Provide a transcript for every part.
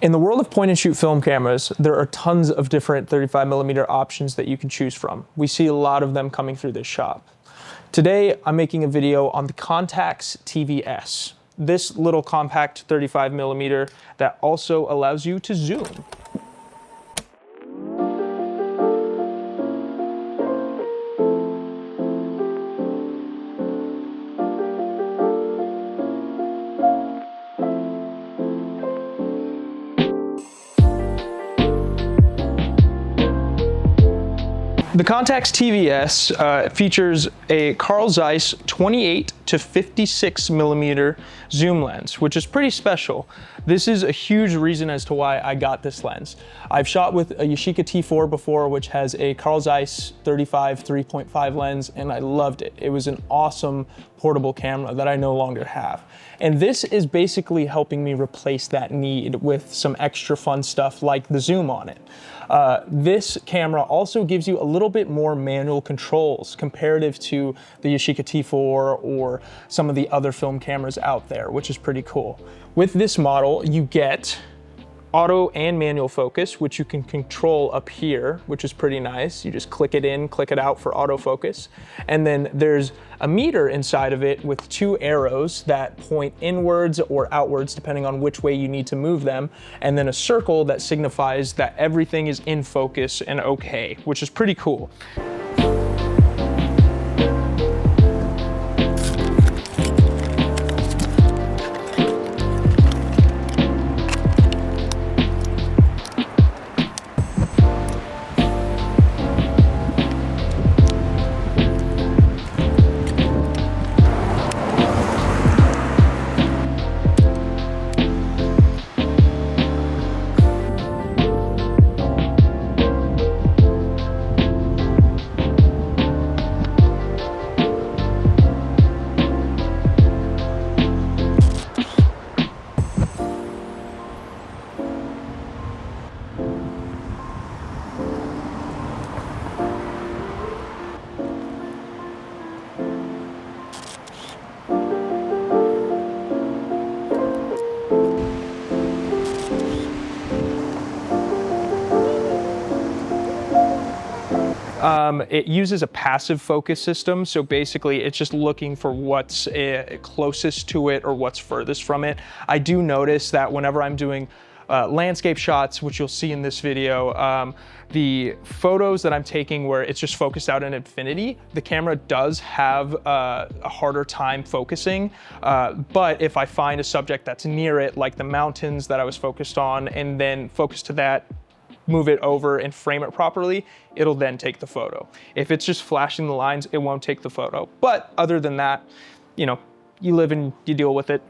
In the world of point and shoot film cameras, there are tons of different 35mm options that you can choose from. We see a lot of them coming through this shop. Today, I'm making a video on the Contax Tvs. This little compact 35mm that also allows you to zoom. The Contax Tvs features a Carl Zeiss 28 to 56mm zoom lens, which is pretty special. This is a huge reason as to why I got this lens. I've shot with a Yashica T4 before, which has a Carl Zeiss 35 3.5 lens, and I loved it. It was an awesome portable camera that I no longer have. And this is basically helping me replace that need with some extra fun stuff like the zoom on it. This camera also gives you a little bit more manual controls comparative to the Yashica T4 or some of the other film cameras out there, which is pretty cool. With this model, you get auto and manual focus, which you can control up here, which is pretty nice. You just click it in, click it out for autofocus. And then there's a meter inside of it with two arrows that point inwards or outwards, depending on which way you need to move them. And then a circle that signifies that everything is in focus and okay, which is pretty cool. It uses a passive focus system, so basically it's just looking for what's closest to it or what's furthest from it. I do notice that whenever I'm doing landscape shots, which you'll see in this video, the photos that I'm taking where it's just focused out in infinity, the camera does have a harder time focusing. But if I find a subject that's near it, like the mountains that I was focused on, and then focus to that, move it over and frame it properly, it'll then take the photo. If it's just flashing the lines, it won't take the photo. But other than that, you know, you live and you deal with it.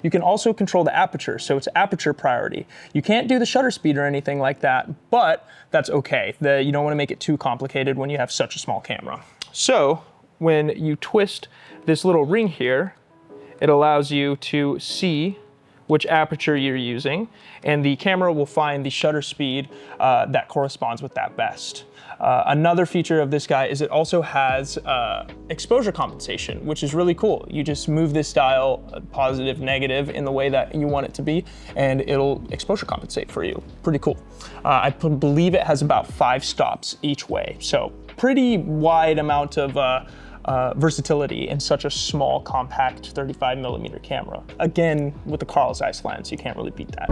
You can also control the aperture, so it's aperture priority. You can't do the shutter speed or anything like that, but that's okay. You don't want to make it too complicated when you have such a small camera. So when you twist this little ring here, it allows you to see which aperture you're using, and the camera will find the shutter speed that corresponds with that best. Another feature of this guy is it also has exposure compensation, which is really cool. You just move this dial positive, negative in the way that you want it to be, and it'll exposure compensate for you. Pretty cool. I believe it has about 5 stops each way, so pretty wide amount of versatility in such a small, compact 35mm camera. Again, with the Carl Zeiss lens, you can't really beat that.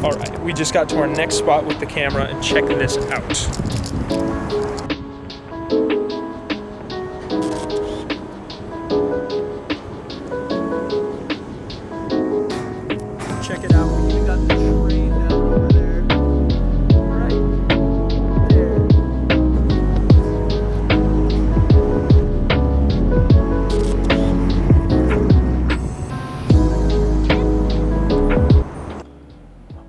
All right, we just got to our next spot with the camera, and check this out. Check it out, we even got the train down over there. Right there.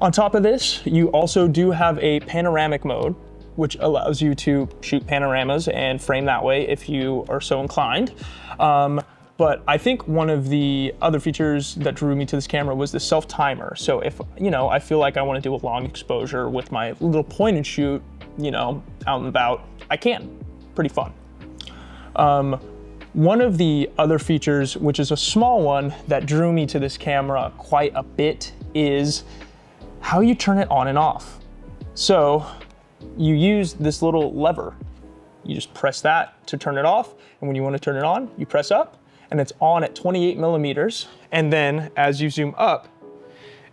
On top of this, you also do have a panoramic mode, which allows you to shoot panoramas and frame that way if you are so inclined. But I think one of the other features that drew me to this camera was the self-timer. So if, I feel like I want to do a long exposure with my little point and shoot, out and about, I can. Pretty fun. One of the other features, which is a small one that drew me to this camera quite a bit, is how you turn it on and off. So you use this little lever. You just press that to turn it off, and when you want to turn it on, you press up, and it's on at 28mm, and then as you zoom up,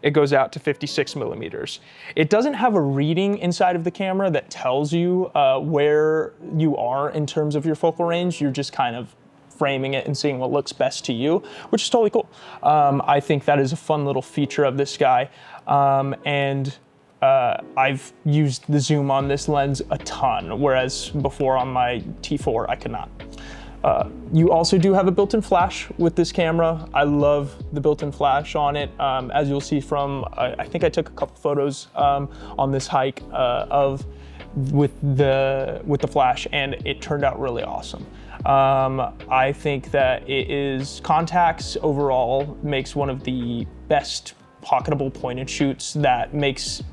it goes out to 56mm. It doesn't have a reading inside of the camera that tells you where you are in terms of your focal range. You're just kind of framing it and seeing what looks best to you, which is totally cool. I think that is a fun little feature of this guy. I've used the zoom on this lens a ton, whereas before on my T4, I could not. You also do have a built-in flash with this camera. I love the built-in flash on it. As you'll see from, I think I took a couple photos on this hike with the flash, and it turned out really awesome. I think that Contax overall makes one of the best pocketable point and shoots that makes,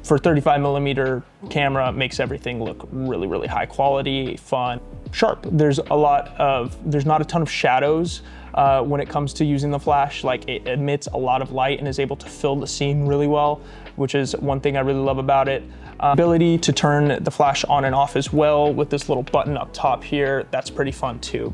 for 35mm camera, makes everything look really, really high quality, fun, sharp. There's not a ton of shadows when it comes to using the flash. Like, it emits a lot of light and is able to fill the scene really well, which is one thing I really love about it. Ability to turn the flash on and off as well with this little button up top here, that's pretty fun too.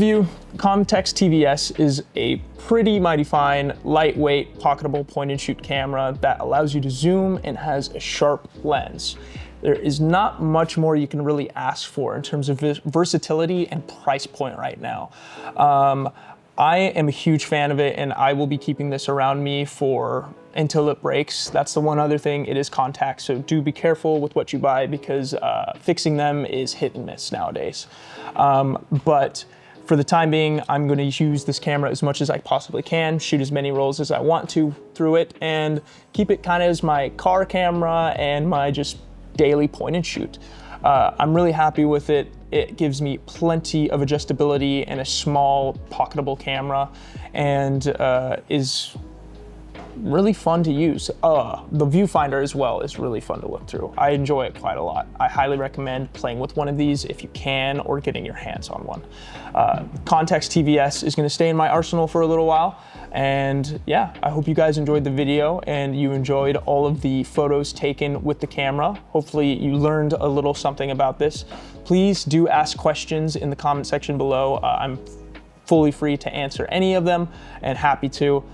overview, Contax TVS is a pretty mighty fine, lightweight, pocketable point and shoot camera that allows you to zoom and has a sharp lens. There is not much more you can really ask for in terms of versatility and price point right now. I am a huge fan of it, and I will be keeping this around me until it breaks. That's the one other thing, it is Contax, so do be careful with what you buy because fixing them is hit and miss nowadays. But for the time being, I'm going to use this camera as much as I possibly can, shoot as many rolls as I want to through it, and keep it kind of as my car camera and my just daily point and shoot. I'm really happy with it. It gives me plenty of adjustability and a small pocketable camera, and is really fun to use. The viewfinder as well is really fun to look through. I enjoy it quite a lot. I highly recommend playing with one of these if you can, or getting your hands on one. Contax TVS is going to stay in my arsenal for a little while. And yeah, I hope you guys enjoyed the video and you enjoyed all of the photos taken with the camera. Hopefully you learned a little something about this. Please do ask questions in the comment section below. I'm fully free to answer any of them and happy to.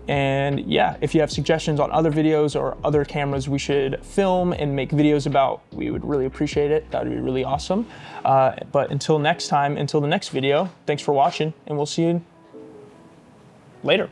And yeah, if you have suggestions on other videos or other cameras we should film and make videos about, we would really appreciate it. That would be really awesome. But until next time, until the next video, thanks for watching, and we'll see you later.